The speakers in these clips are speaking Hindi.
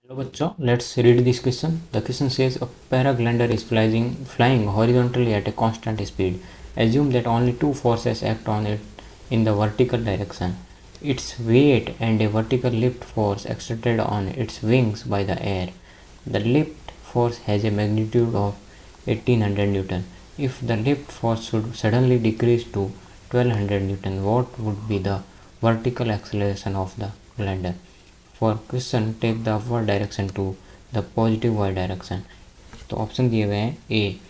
Hello बच्चों, let's read this question. The question says a paraglider is flying horizontally at a constant speed. Assume that only two forces act on it in the vertical direction. Its weight and a vertical lift force exerted on its wings by the air. The lift force has a magnitude of 1800 Newton. If the lift force should suddenly decrease to 1200 Newton, what would be the vertical acceleration of the glider? For question take the upward direction to the positive y direction. तो ऑप्शन दिए हुए हैं A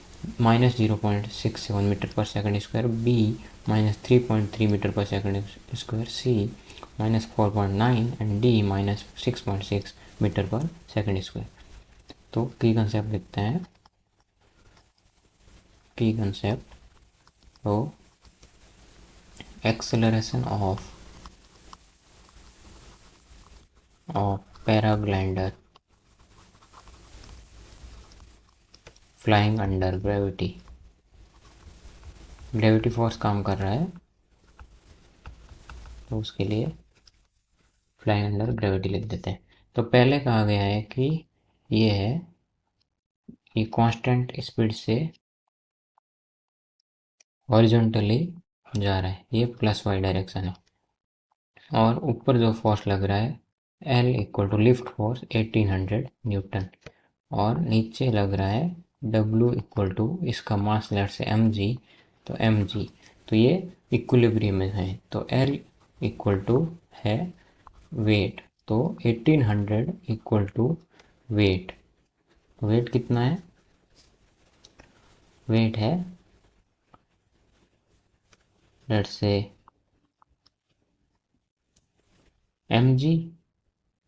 -0.67 metre per second square, B -3.3 metre per second square, C -4.9 and D -6.6 metre per second square. तो की कंसेप्ट लिखते हैं। की कंसेप्ट तो acceleration of paraglider flying under gravity force काम कर रहा है, तो उसके लिए फ्लाइंग अंडर ग्रेविटी लिख देते हैं। तो पहले कहा गया है कि ये कांस्टेंट स्पीड से हॉरिजॉन्टली जा रहा है, ये प्लस वाई डायरेक्शन है। और ऊपर जो फोर्स लग रहा है L equal to lift force 1800 newton, और नीचे लग रहा है W इक्वल टू इसका मास लेट से mg, तो mg, तो ये इक्विलिब्रियम में है। तो L इक्वल टू है वेट, तो 1800 इक्वल टू वेट। वेट कितना है? वेट है लेट से mg,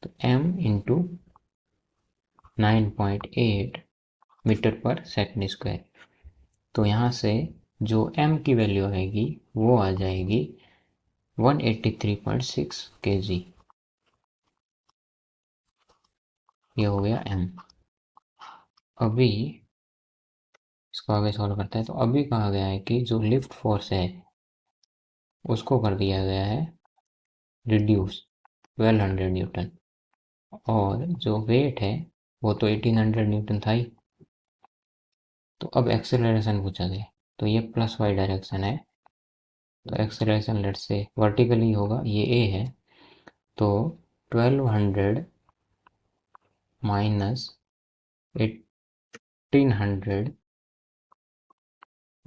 तो m into 9.8 metre per second square. तो यहाँ से जो m की वैल्यू आएगी वो आ जाएगी 183.6 kg। ये हो गया m। अभी इसको आगे सॉल्व करते हैं। तो अभी कहा गया है कि जो लिफ्ट फोर्स है उसको कर दिया गया है रिड्यूस 1200 न्यूटन, और जो वेट है वो तो 1800 न्यूटन था ही। तो अब एक्सेलरेशन पूछा गया, तो ये प्लस वाई डायरेक्शन है, तो एक्सेलरेशन लेट से वर्टिकली होगा, ये ए है, तो 1200 माइनस 1800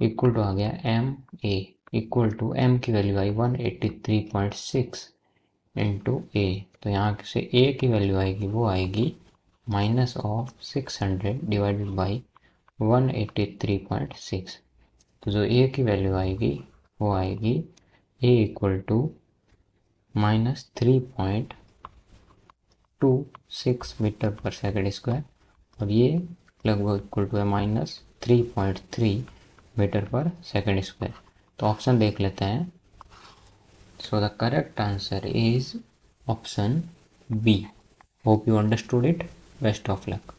इक्वल टू आ गया m a, equal to m की वैल्यू आई 183.6 इंटू ए, तो यहाँ से ए की वैल्यू आएगी वो आएगी माइनस ऑफ 600 डिवाइडेड बाई 183.6। तो जो ए की वैल्यू आएगी वो आएगी ए equal to -3.26 metre per second square, और ये लगभग इक्वल टू है -3.3 मीटर पर सेकंड स्क्वायर। तो ऑप्शन देख लेते हैं। So the correct answer is option B. Hope you understood it. Best of luck.